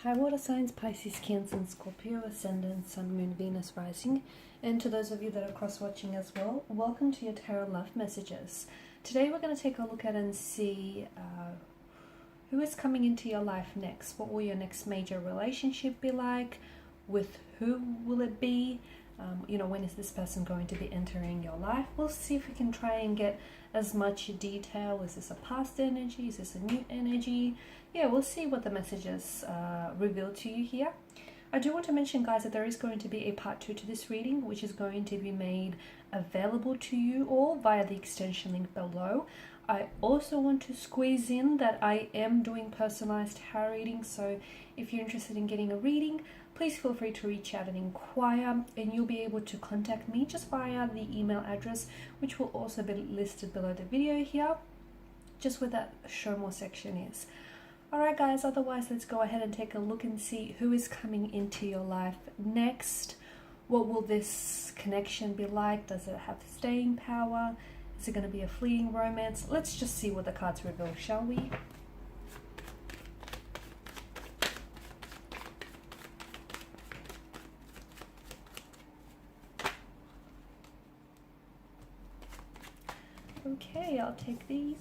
Hi water signs, Pisces, Cancer and Scorpio, Ascendant, Sun, Moon, Venus, Rising. And to those of you that are cross-watching as well, welcome to your Tarot Love Messages. Today we're going to take a look at and see who is coming into your life next. What will your next major relationship be like? With who will it be? When is this person going to be entering your life? We'll see if we can try and get as much detail. Is this a past energy? Is this a new energy? Yeah, we'll see what the messages reveal to you here. I do want to mention, guys, that there is going to be a part 2 to this reading, which is going to be made available to you all via the extension link below. I also want to squeeze in that I am doing personalized tarot readings, so if you're interested in getting a reading, please feel free to reach out and inquire, and you'll be able to contact me just via the email address, which will also be listed below the video here, just where that show more section is. Alright guys, otherwise let's go ahead and take a look and see who is coming into your life next. What will this connection be like? Does it have staying power? Is it going to be a fleeting romance? Let's just see what the cards reveal, shall we? Okay, I'll take these.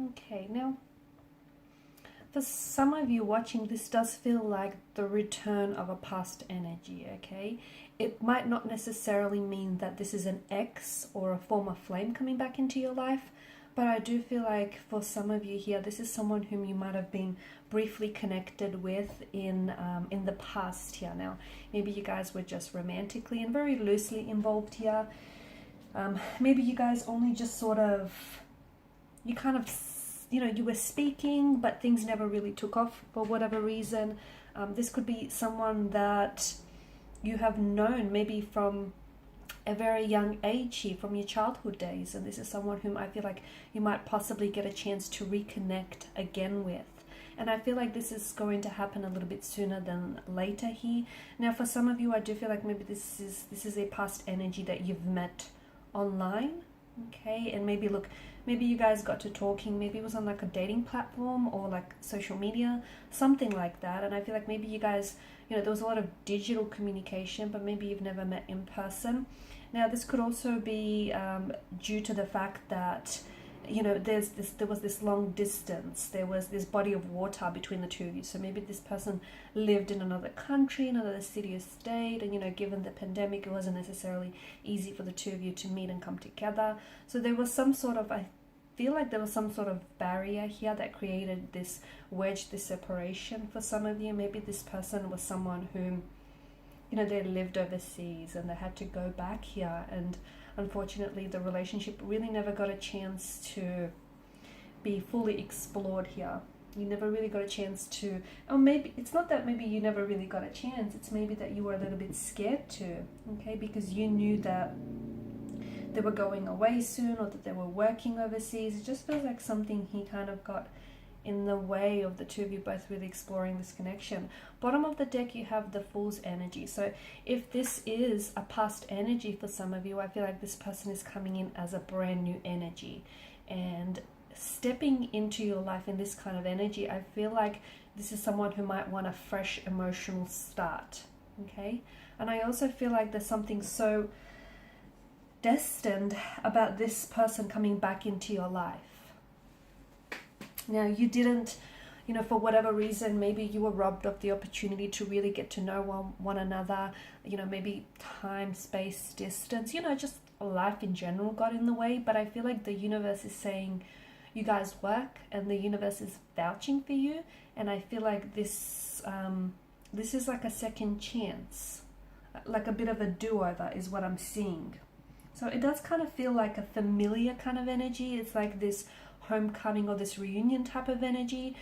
Okay, now for some of you watching, this does feel like the return of a past energy, okay? It might not necessarily mean that this is an ex or a former flame coming back into your life, but I do feel like for some of you here, this is someone whom you might have been briefly connected with in the past here. Now, maybe you guys were just romantically and very loosely involved here. Maybe you guys only just sort of, you were speaking, but things never really took off for whatever reason. This could be someone that you have known maybe from a very young age here, from your childhood days, and this is someone whom I feel like you might possibly get a chance to reconnect again with. And I feel like this is going to happen a little bit sooner than later here. Now, for some of you, I do feel like maybe this is a past energy that you've met online. Okay, and maybe you guys got to talking, maybe it was on like a dating platform or like social media, something like that. And I feel like maybe you guys, there was a lot of digital communication, but maybe you've never met in person. Now, this could also be due to the fact that, there was this long distance, there was this body of water between the two of you. So maybe this person lived in another country, another city or state, and given the pandemic, it wasn't necessarily easy for the two of you to meet and come together. So there was some sort of, I feel like there was some sort of barrier here that created this wedge, this separation for some of you. Maybe this person was someone whom, they lived overseas and they had to go back here, and unfortunately the relationship really never got a chance to be fully explored here. You never really got a chance to, or maybe it's not that maybe you never really got a chance, it's maybe that you were a little bit scared to, okay, because you knew that they were going away soon or that they were working overseas. It just feels like something he kind of got in the way of the two of you both really exploring this connection. Bottom of the deck, you have the Fool's energy. So if this is a past energy for some of you, I feel like this person is coming in as a brand new energy. And stepping into your life in this kind of energy, I feel like this is someone who might want a fresh emotional start. okay? And I also feel like there's something so destined about this person coming back into your life. Now, you didn't, you know, for whatever reason, maybe you were robbed of the opportunity to really get to know one another, you know, maybe time, space, distance, you know, just life in general got in the way. But I feel like the universe is saying you guys work, and the universe is vouching for you. And I feel like this is like a second chance, like a bit of a do-over is what I'm seeing. So it does kind of feel like a familiar kind of energy. It's like this homecoming or this reunion type of energy.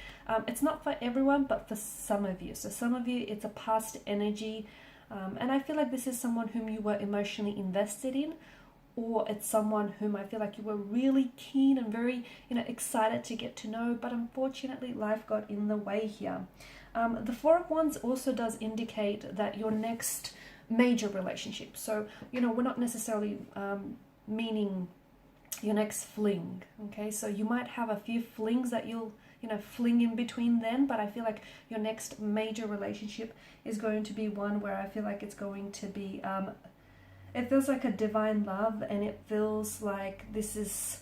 It's not for everyone, but for some of you. So some of you, it's a past energy. And I feel like this is someone whom you were emotionally invested in, or it's someone whom I feel like you were really keen and very, you know, excited to get to know, but unfortunately life got in the way here. The Four of Wands also does indicate that your next major relationship, so, you know, we're not necessarily meaning your next fling, okay? So you might have a few flings that you'll, you know, fling in between then, but I feel like your next major relationship is going to be one where I feel like it's going to be, it feels like a divine love, and it feels like there's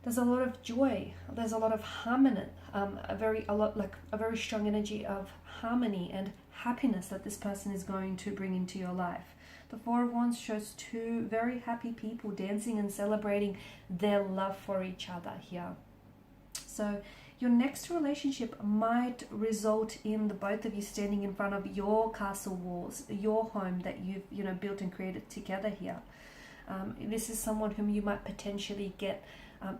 a lot of joy, there's a lot of harmony, a very strong energy of harmony and happiness that this person is going to bring into your life. The Four of Wands shows two very happy people dancing and celebrating their love for each other here. So your next relationship might result in the both of you standing in front of your castle walls, your home that you've, you know, built and created together here. This is someone whom you might potentially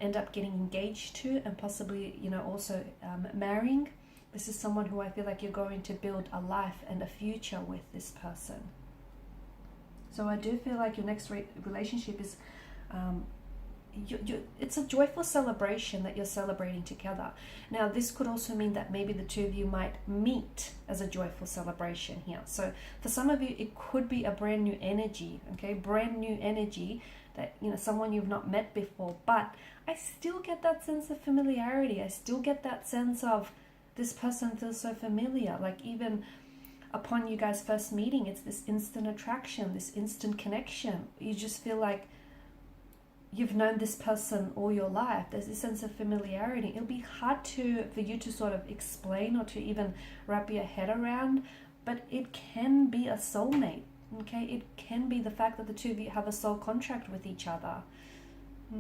end up getting engaged to, and possibly, you know, also marrying. This is someone who I feel like you're going to build a life and a future with this person. So I do feel like your next relationship is, it's a joyful celebration that you're celebrating together. Now, this could also mean that maybe the two of you might meet as a joyful celebration here. So for some of you, it could be a brand new energy, okay? Brand new energy that, you know, someone you've not met before. But I still get that sense of familiarity. I still get that sense of this person feels so familiar. Like even upon you guys first meeting, it's this instant attraction, this instant connection. You just feel like you've known this person all your life. There's this sense of familiarity. It'll be hard for you to sort of explain or to even wrap your head around, but it can be a soulmate, okay? It can be the fact that the two of you have a soul contract with each other,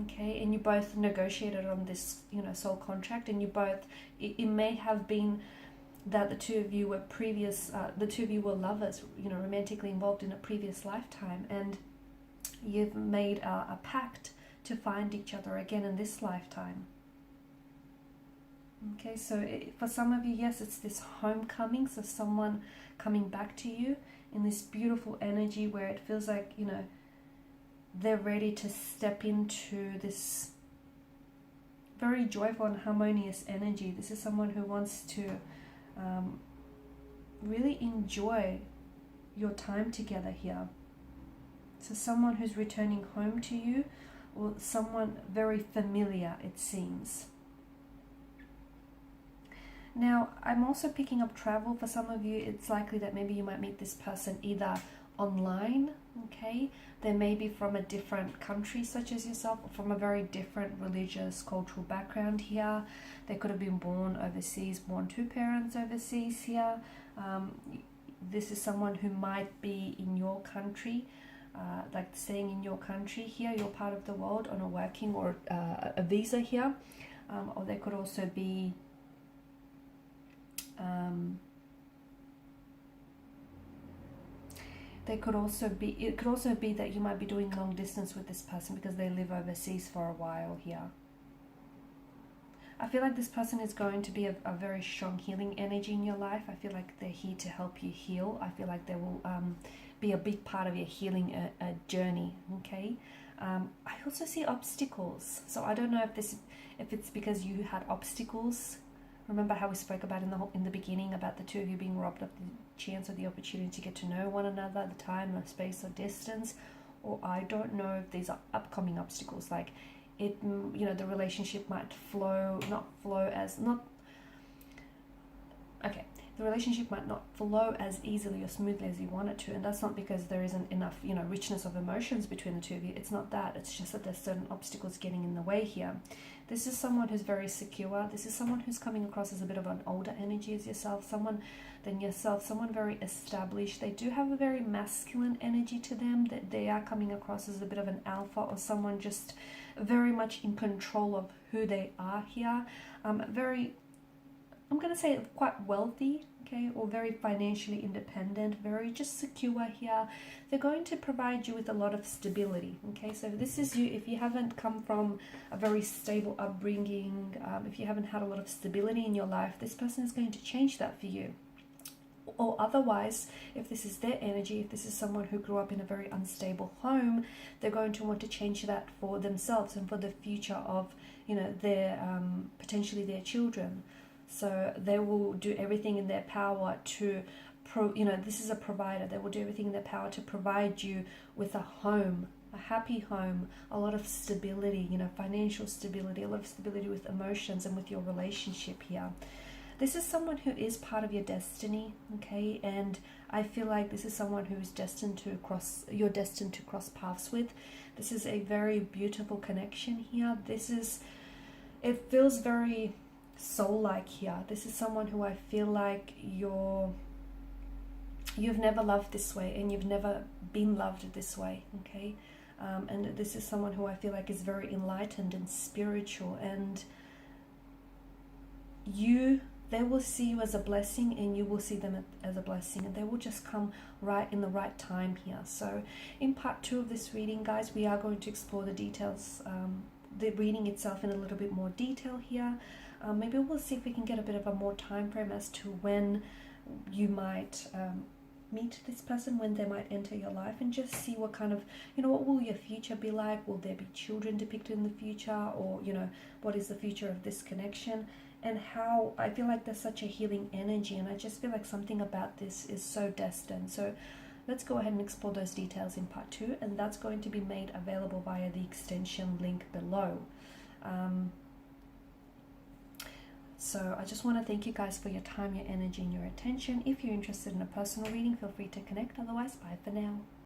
okay? And you both negotiated on this, you know, soul contract, and you both, it may have been that the two of you were lovers, you know, romantically involved in a previous lifetime, and you've made a pact to find each other again in this lifetime. Okay, so for some of you, yes, it's this homecoming, so someone coming back to you in this beautiful energy where it feels like, you know, they're ready to step into this very joyful and harmonious energy. This is someone who wants to really enjoy your time together here. So someone who's returning home to you, or someone very familiar, it seems. Now, I'm also picking up travel. For some of you, it's likely that maybe you might meet this person either online, okay? They may be from a different country such as yourself, or from a very different religious, cultural background here. They could have been born overseas, born to parents overseas here. This is someone who might be in your country, like staying in your country here, your part of the world, on a working or a visa here. Or they could also be it could also be that you might be doing long distance with this person because they live overseas for a while here. I feel like this person is going to be a very strong healing energy in your life. I feel like they're here to help you heal. I feel like they will be a big part of your healing journey, okay? I also see obstacles. So I don't know if it's because you had obstacles. Remember how we spoke about in the beginning about the two of you being robbed of the chance or the opportunity to get to know one another, the time or space or distance, or I don't know if these are upcoming obstacles, like it, you know, the relationship might the relationship might not flow as easily or smoothly as you want it to. And that's not because there isn't enough, you know, richness of emotions between the two of you. It's not that. It's just that there's certain obstacles getting in the way here. This is someone who's very secure. This is someone who's coming across as a bit of an older energy as yourself, someone very established. They do have a very masculine energy to them, that they are coming across as a bit of an alpha, or someone just very much in control of who they are here. I'm going to say quite wealthy, okay, or very financially independent, very just secure here. They're going to provide you with a lot of stability, okay? So this is you, if you haven't come from a very stable upbringing, if you haven't had a lot of stability in your life, this person is going to change that for you. Or otherwise, if this is their energy, if this is someone who grew up in a very unstable home, they're going to want to change that for themselves and for the future of, you know, their potentially their children. So they will do everything in their power to, this is a provider. They will do everything in their power to provide you with a home, a happy home, a lot of stability, you know, financial stability, a lot of stability with emotions and with your relationship here. This is someone who is part of your destiny, okay? And I feel like this is someone who is you're destined to cross paths with. This is a very beautiful connection here. It feels very soul-like here. This is someone who I feel like you've never loved this way, and you've never been loved this way, okay? And this is someone who I feel like is very enlightened and spiritual, and they will see you as a blessing, and you will see them as a blessing, and they will just come right in the right time here. So in part 2 of this reading, guys, we are going to explore the details, the reading itself in a little bit more detail here. Maybe we'll see if we can get a bit of a more time frame as to when you might meet this person, when they might enter your life, and just see what kind of, what will your future be like? Will there be children depicted in the future? Or, what is the future of this connection? And how I feel like there's such a healing energy, and I just feel like something about this is so destined. So let's go ahead and explore those details in part 2, and that's going to be made available via the extension link below. So I just want to thank you guys for your time, your energy, and your attention. If you're interested in a personal reading, feel free to connect. Otherwise, bye for now.